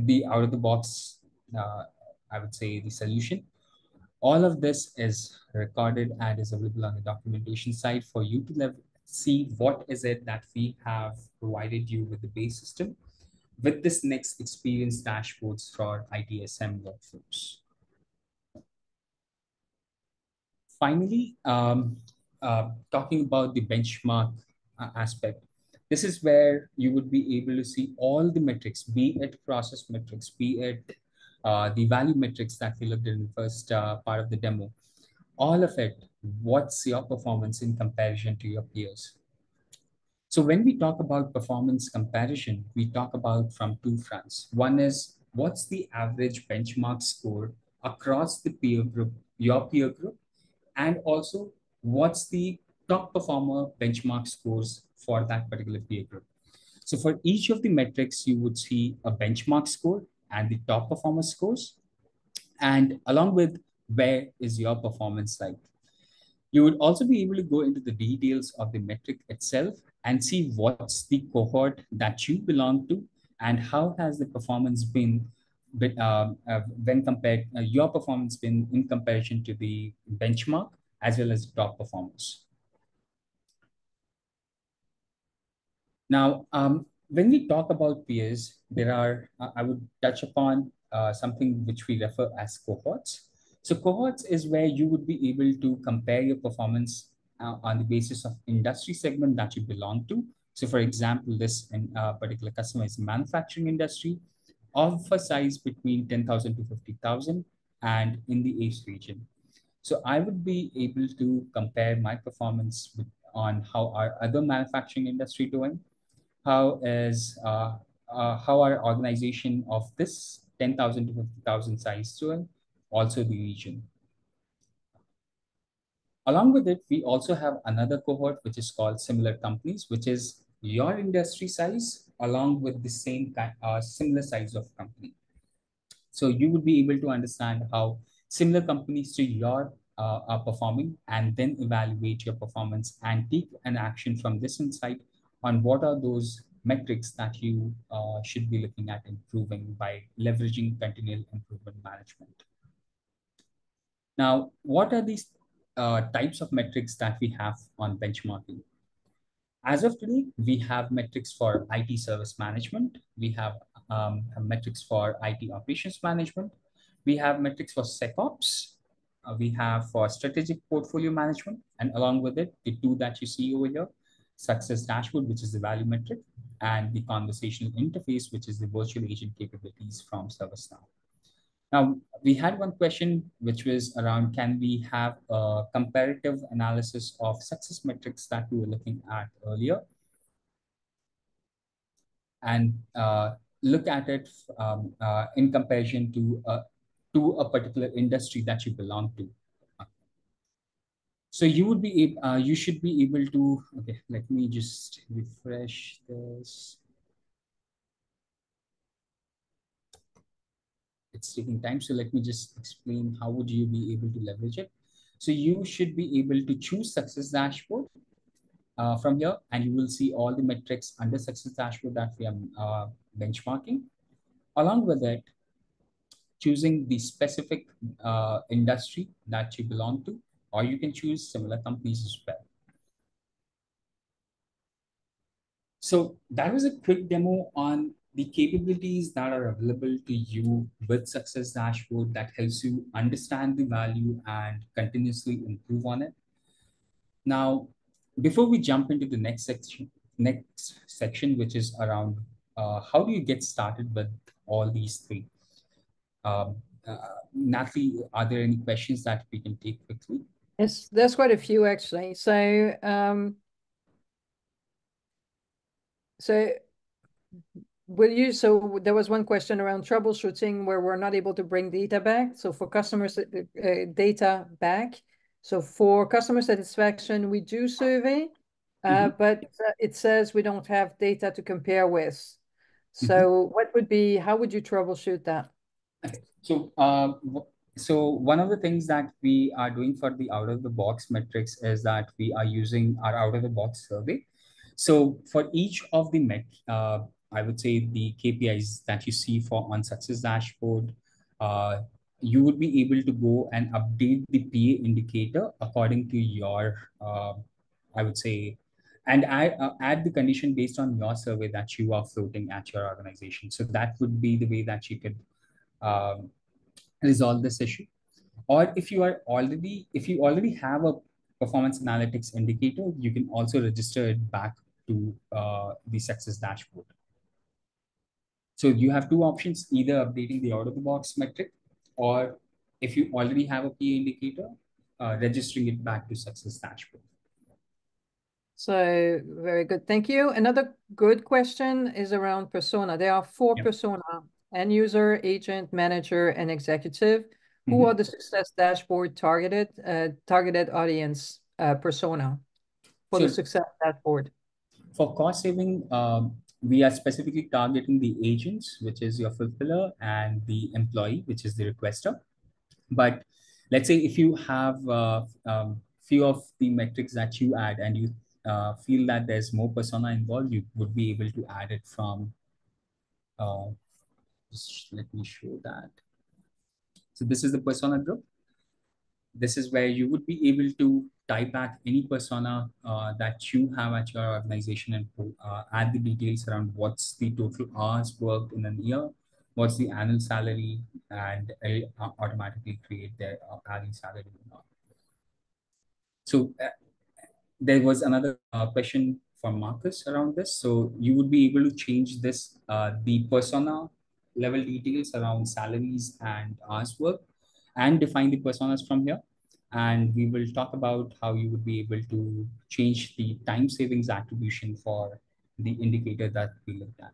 the out of the box, I would say the solution. All of this is recorded and is available on the documentation side for you to see what is it that we have provided you with the base system with this next experience dashboards for ITSM workflows. Finally, talking about the benchmark aspect, this is where you would be able to see all the metrics, be it process metrics, be it the value metrics that we looked at in the first part of the demo. All of it, what's your performance in comparison to your peers? So when we talk about performance comparison, we talk about from two fronts. One is what's the average benchmark score across the peer group, your peer group, and also what's the top performer benchmark scores for that particular peer group. So for each of the metrics, you would see a benchmark score and the top performer scores, and along with where is your performance like. You would also be able to go into the details of the metric itself and see what's the cohort that you belong to and how has the performance been when compared, your performance been in comparison to the benchmark as well as top performers. Now, when we talk about peers, there are, I would touch upon something which we refer as cohorts. So cohorts is where you would be able to compare your performance on the basis of industry segment that you belong to. So for example, this particular customer is manufacturing industry of a size between 10,000 to 50,000 and in the East region. So I would be able to compare my performance on how our other manufacturing industry doing, how our organization of this 10,000 to 50,000 size doing, also the region. Along with it, we also have another cohort, which is called similar companies, which is your industry size along with the same similar size of company. So you would be able to understand how similar companies to your are performing and then evaluate your performance and take an action from this insight on what are those metrics that you should be looking at improving by leveraging continual improvement management. Now, what are these types of metrics that we have on benchmarking? As of today, we have metrics for IT service management. We have metrics for IT operations management. We have metrics for SecOps. We have for strategic portfolio management. And along with it, the two that you see over here, success dashboard, which is the value metric, and the conversational interface, which is the virtual agent capabilities from ServiceNow. Now, we had one question, which was around, can we have a comparative analysis of success metrics that we were looking at earlier and look at it in comparison to a particular industry that you belong to. So you would be able, you should be able to, okay, let me just refresh this. It's taking time. So let me just explain how would you be able to leverage it. So you should be able to choose success dashboard from here, and you will see all the metrics under success dashboard that we are benchmarking. Along with it, choosing the specific industry that you belong to, or you can choose similar companies as well. So that was a quick demo on the capabilities that are available to you with Success Dashboard that helps you understand the value and continuously improve on it. Now, before we jump into the next section, which is around how do you get started with all these three? Natalie, are there any questions that we can take quickly? Yes, there's quite a few actually. So so there was one question around troubleshooting where we're not able to bring data back. So for customers, data back. So for customer satisfaction, we do survey, but it says we don't have data to compare with. So how would you troubleshoot that? Okay. So one of the things that we are doing for the out of the box metrics is that we are using our out of the box survey. So for each of the I would say the KPIs that you see for on success dashboard, uh, you would be able to go and update the PA indicator according to your, I would say, and add the condition based on your survey that you are floating at your organization. So that would be the way that you could um, resolve this issue. Or if you already have a performance analytics indicator, you can also register it back to the success dashboard. So you have two options: either updating the out of the box metric, or if you already have a PA indicator, registering it back to success dashboard. So very good. Thank you. Another good question is around persona. There are four persona: end user, agent, manager, and executive. Who are the success dashboard targeted audience persona for the success dashboard? For cost saving, we are specifically targeting the agents, which is your fulfiller, and the employee, which is the requester. But let's say if you have few of the metrics that you add and you feel that there's more persona involved, you would be able to add it from, just let me show that. So this is the persona group. This is where you would be able to type back any persona that you have at your organization and add the details around what's the total hours worked in a year, what's the annual salary, and automatically create their annual salary. So there was another question from Marcus around this. So you would be able to change this, the persona level details around salaries and hours work, and define the personas from here. And we will talk about how you would be able to change the time savings attribution for the indicator that we looked at.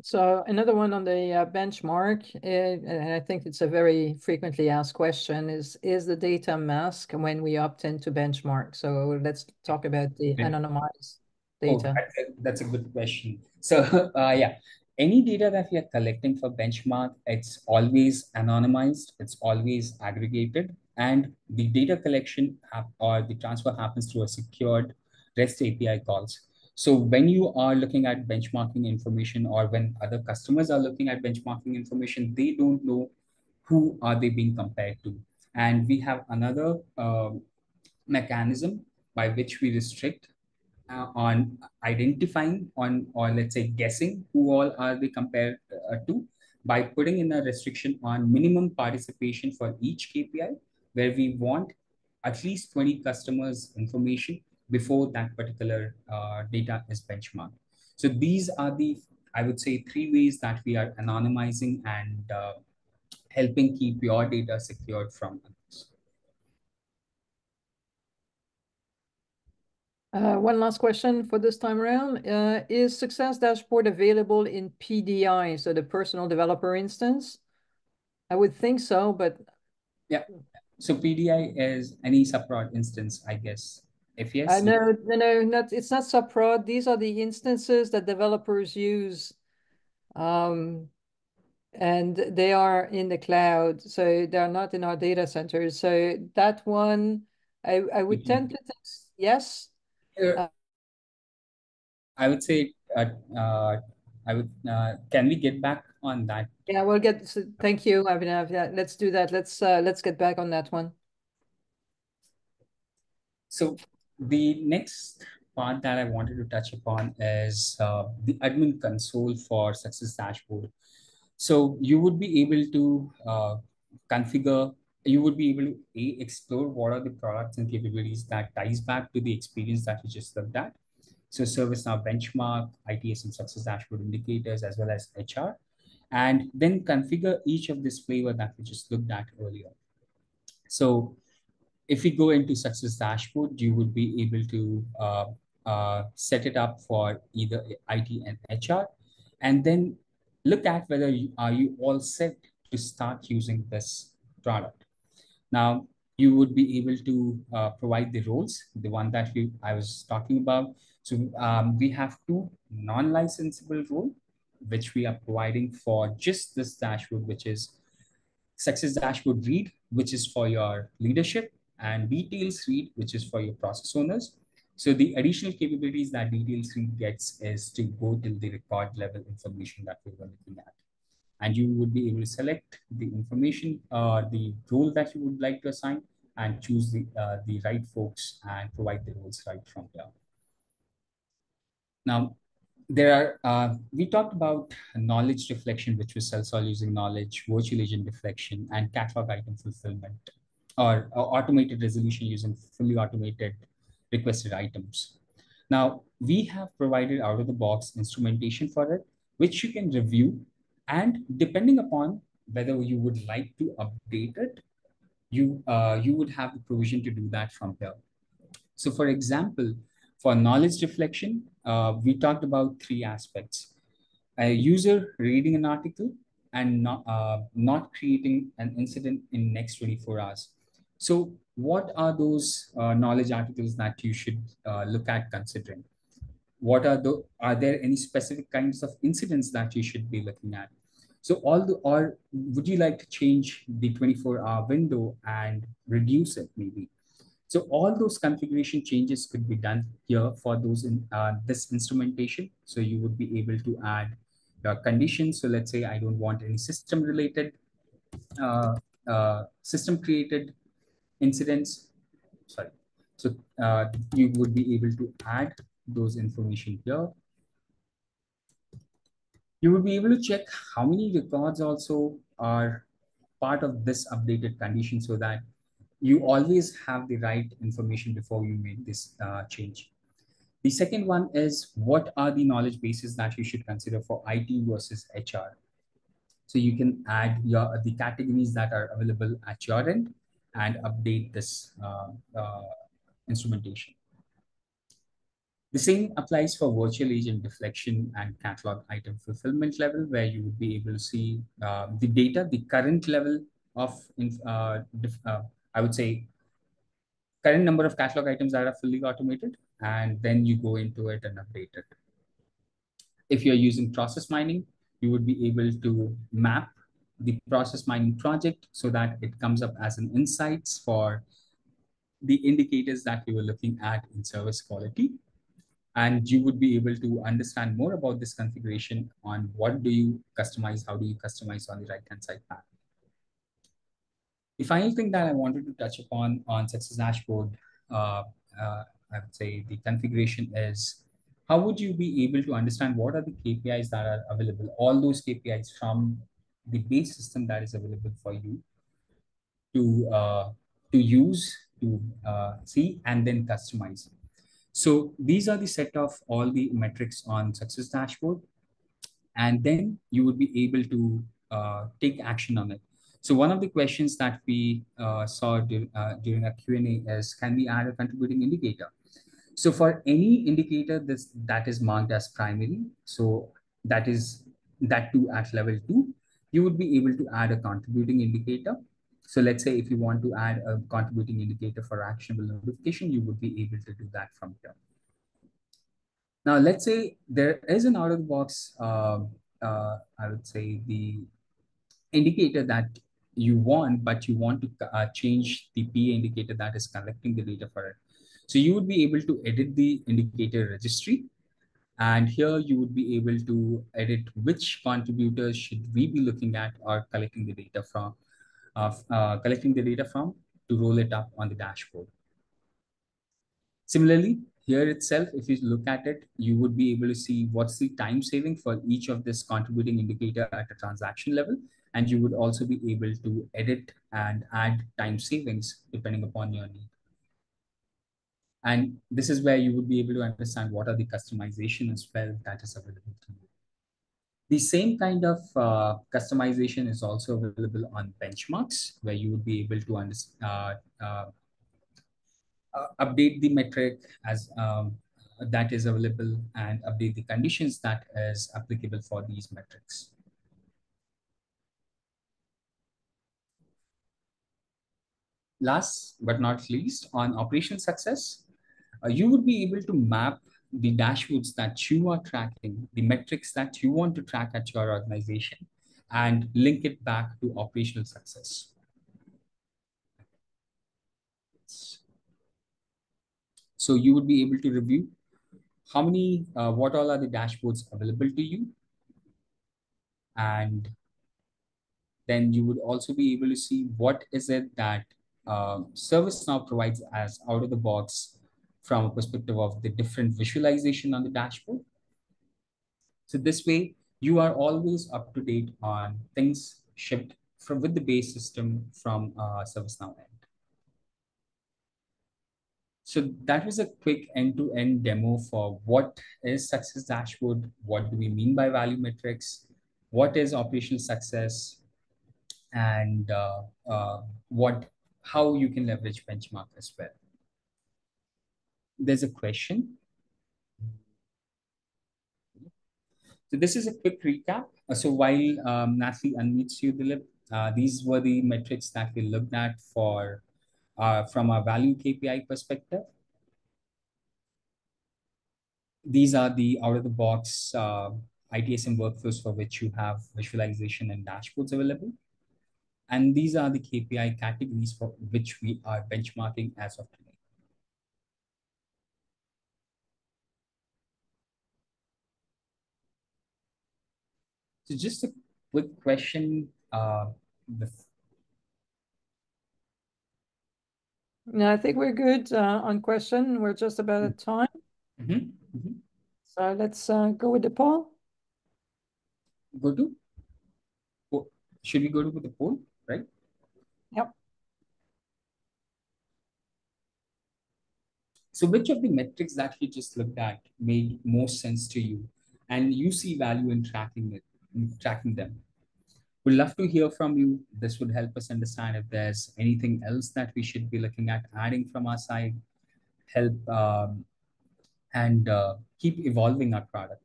So another one on the benchmark, and I think it's a very frequently asked question, is the data mask when we opt into benchmark? So let's talk about the anonymized data. Oh, that's a good question. So yeah, any data that we are collecting for benchmark, it's always anonymized, it's always aggregated, and the data collection or the transfer happens through a secured REST API calls. So when you are looking at benchmarking information, or when other customers are looking at benchmarking information, they don't know who are they being compared to. And we have another mechanism by which we restrict on identifying on, or let's say guessing who all are they compared to, by putting in a restriction on minimum participation for each KPI, where we want at least 20 customers information before that particular data is benchmarked. So these are the, I would say, three ways that we are anonymizing and helping keep your data secured from others. One last question for this time around. Is Success Dashboard available in PDI, so the personal developer instance? I would think so, but yeah. So PDI is any subprod instance, I guess. If yes, No, it's not subprod. These are the instances that developers use, and they are in the cloud, so they're not in our data centers. So that one, I would tend to think yes. uh, I would say, I would. Can we get back on that? Yeah, we'll get. So thank you, Abhinav. Yeah, let's do that. Let's get back on that one. So the next part that I wanted to touch upon is the admin console for Success Dashboard. So you would be able to configure, you would be able to explore what are the products and capabilities that ties back to the experience that you just looked at. So ServiceNow benchmark, ITSM success dashboard indicators, as well as HR, and then configure each of this flavor that we just looked at earlier. So if we go into success dashboard, you would be able to set it up for either IT and HR, and then look at whether are you all set to start using this product. Now, you would be able to provide the roles, the one that I was talking about. So we have two non-licensable role, which we are providing for just this dashboard, which is Success Dashboard Read, which is for your leadership, and Details Read, which is for your process owners. So the additional capabilities that Details Read gets is to go till the record level information that we were looking at. And you would be able to select the information, the role that you would like to assign, and choose the right folks and provide the roles right from there. Now, we talked about knowledge reflection, which was self-solve using knowledge, virtual agent deflection, and catalog item fulfillment, or automated resolution using fully automated requested items. Now, we have provided out-of-the-box instrumentation for it, which you can review, and depending upon whether you would like to update it, you would have the provision to do that from here. So for example, for knowledge reflection, we talked about three aspects: a user reading an article and not creating an incident in next 24 hours. So what are those knowledge articles that you should look at considering? Are there any specific kinds of incidents that you should be looking at? So or would you like to change the 24-hour window and reduce it maybe? So all those configuration changes could be done here for those in this instrumentation. So you would be able to add your conditions. So let's say I don't want any system related, system created incidents. Sorry. So you would be able to add those information here. You would be able to check how many records also are part of this updated condition, so that you always have the right information before you make this change. The second one is, what are the knowledge bases that you should consider for IT versus HR? So you can add the categories that are available at your end and update this instrumentation. The same applies for virtual agent deflection and catalog item fulfillment level, where you would be able to see the data, the current level of, I would say, current number of catalog items that are fully automated, and then you go into it and update it. If you're using process mining, you would be able to map the process mining project so that it comes up as an insights for the indicators that we were looking at in service quality. And you would be able to understand more about this configuration on what do you customize, how do you customize on the right-hand side panel. The final thing that I wanted to touch upon on Success Dashboard, I would say the configuration is, how would you be able to understand what are the KPIs that are available, all those KPIs from the base system that is available for you to use, to see, and then customize. So these are the set of all the metrics on Success Dashboard, and then you would be able to take action on it. So one of the questions that we saw during a Q&A is, can we add a contributing indicator? So for any indicator that is marked as primary, so that too at level 2, you would be able to add a contributing indicator. So let's say if you want to add a contributing indicator for actionable notification, you would be able to do that from here. Now, let's say there is an out-of-the-box, I would say, the indicator that you want, but you want to change the PA indicator that is collecting the data for it. So you would be able to edit the indicator registry. And here you would be able to edit which contributors should we be looking at or collecting the data from, to roll it up on the dashboard. Similarly, here itself, if you look at it, you would be able to see what's the time saving for each of this contributing indicator at a transaction level. And you would also be able to edit and add time savings depending upon your need. And this is where you would be able to understand what are the customization as well that is available to you. The same kind of customization is also available on benchmarks, where you would be able to update the metric as that is available and update the conditions that is applicable for these metrics. Last but not least, on operational success, you would be able to map the dashboards that you are tracking, the metrics that you want to track at your organization, and link it back to operational success. So you would be able to review how many, what all are the dashboards available to you. And then you would also be able to see what is it that ServiceNow provides as out of the box from a perspective of the different visualization on the dashboard. So this way, you are always up to date on things shipped from with the base system from ServiceNow end. So that was a quick end-to-end demo for what is success dashboard, what do we mean by value metrics, what is operational success, and how you can leverage benchmark as well. There's a question. So this is a quick recap. So while Natalie unmutes you, Dilip, these were the metrics that we looked at for from a value KPI perspective. These are the out-of-the-box ITSM workflows for which you have visualization and dashboards available. And these are the KPI categories for which we are benchmarking as of today. So just a quick question. No, I think we're good on question. We're just about at time. So let's go with the poll. Should we go to the poll, right? Yep. So which of the metrics that you just looked at made most sense to you and you see value in tracking them? We'd love to hear from you. This would help us understand if there's anything else that we should be looking at adding from our side, help and keep evolving our product.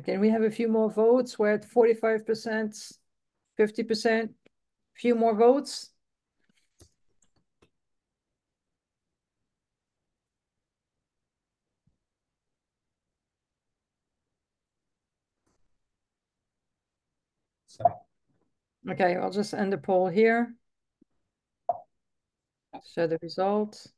Can we have a few more votes? We're at 45%, 50%, few more votes. Sorry. Okay, I'll just end the poll here. Show the results.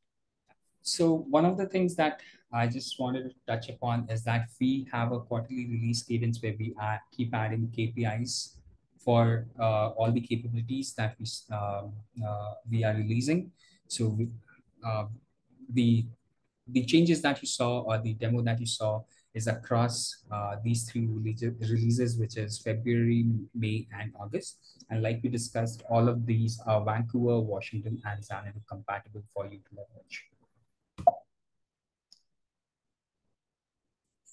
So one of the things that I just wanted to touch upon is that we have a quarterly release cadence where we keep adding KPIs for all the capabilities that we are releasing. So the changes that you saw or the demo that you saw is across these three releases, which is February, May, and August. And like we discussed, all of these are Vancouver, Washington, and Xanadu compatible for you to leverage.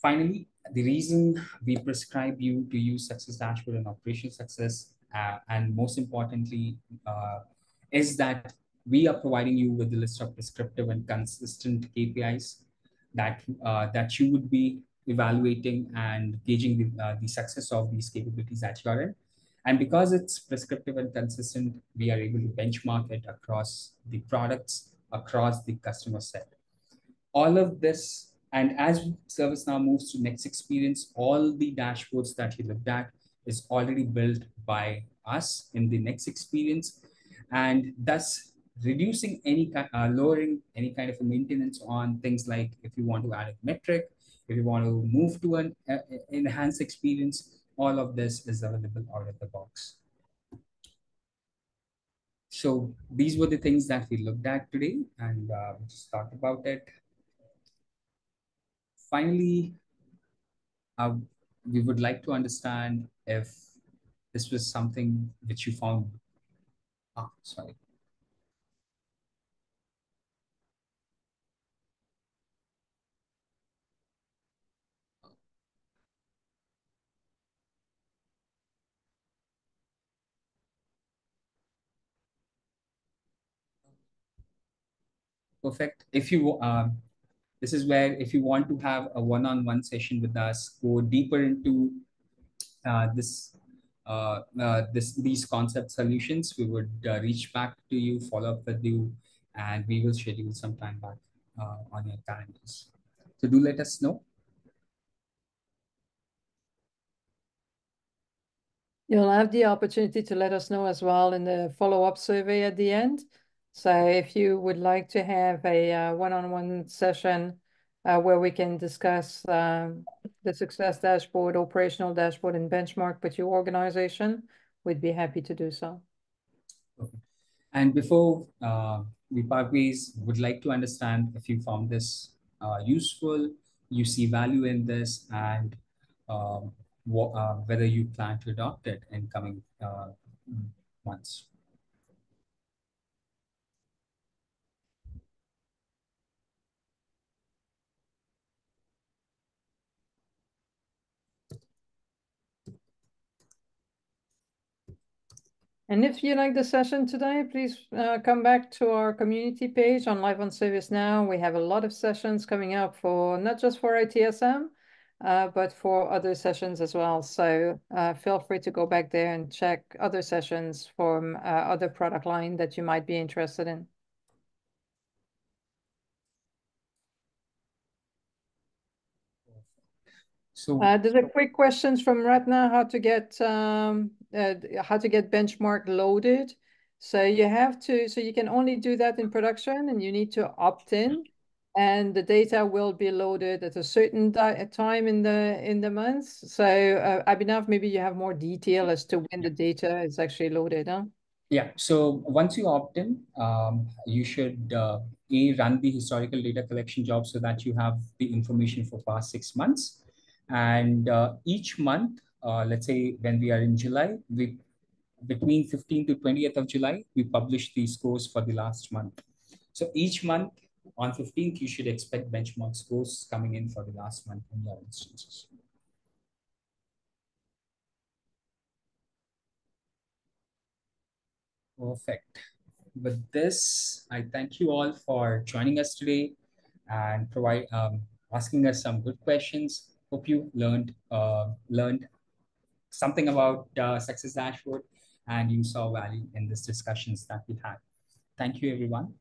Finally, the reason we prescribe you to use Success Dashboard and Operational Success, and most importantly, is that we are providing you with a list of prescriptive and consistent KPIs that you would be evaluating and gauging the success of these capabilities that you are in. And because it's prescriptive and consistent, we are able to benchmark it across the products, across the customer set. All of this, and as ServiceNow moves to next experience, all the dashboards that you looked at is already built by us in the next experience, and thus reducing lowering any kind of a maintenance on things like if you want to add a metric, if you want to move to an enhanced experience, all of this is available out of the box. So these were the things that we looked at today, and we just talked about it. Finally, we would like to understand if this was something which you found. Sorry. Perfect. If you this is where if you want to have a one-on-one session with us, go deeper into these concept solutions, we would reach back to you, follow up with you, and we will schedule some time back on your calendars. So do let us know. You'll have the opportunity to let us know as well in the follow-up survey at the end. So if you would like to have a one-on-one session where we can discuss the success dashboard, operational dashboard, and benchmark with your organization, we'd be happy to do so. Okay. And before we part ways, would like to understand if you found this useful, you see value in this, and whether you plan to adopt it in coming months. And if you like the session today, please come back to our community page on Live on ServiceNow. We have a lot of sessions coming up for not just for ITSM, but for other sessions as well. So feel free to go back there and check other sessions from other product line that you might be interested in. So there's a quick questions from Ratna how to get benchmark loaded. So you have to, so you can only do that in production, and you need to opt in, and the data will be loaded at a certain time in the month. So Abhinav, maybe you have more detail as to when the data is actually loaded, huh? yeah, so once you opt in, you should run the historical data collection job so that you have the information for past 6 months. And each month, let's say when we are in July, we between 15th to 20th of July, we publish the scores for the last month. So each month on 15th, you should expect benchmark scores coming in for the last month in your instances. Perfect. With this, I thank you all for joining us today and asking us some good questions. Hope you learned something about Success Dashboard and you saw value in these discussions that we had. Thank you, everyone.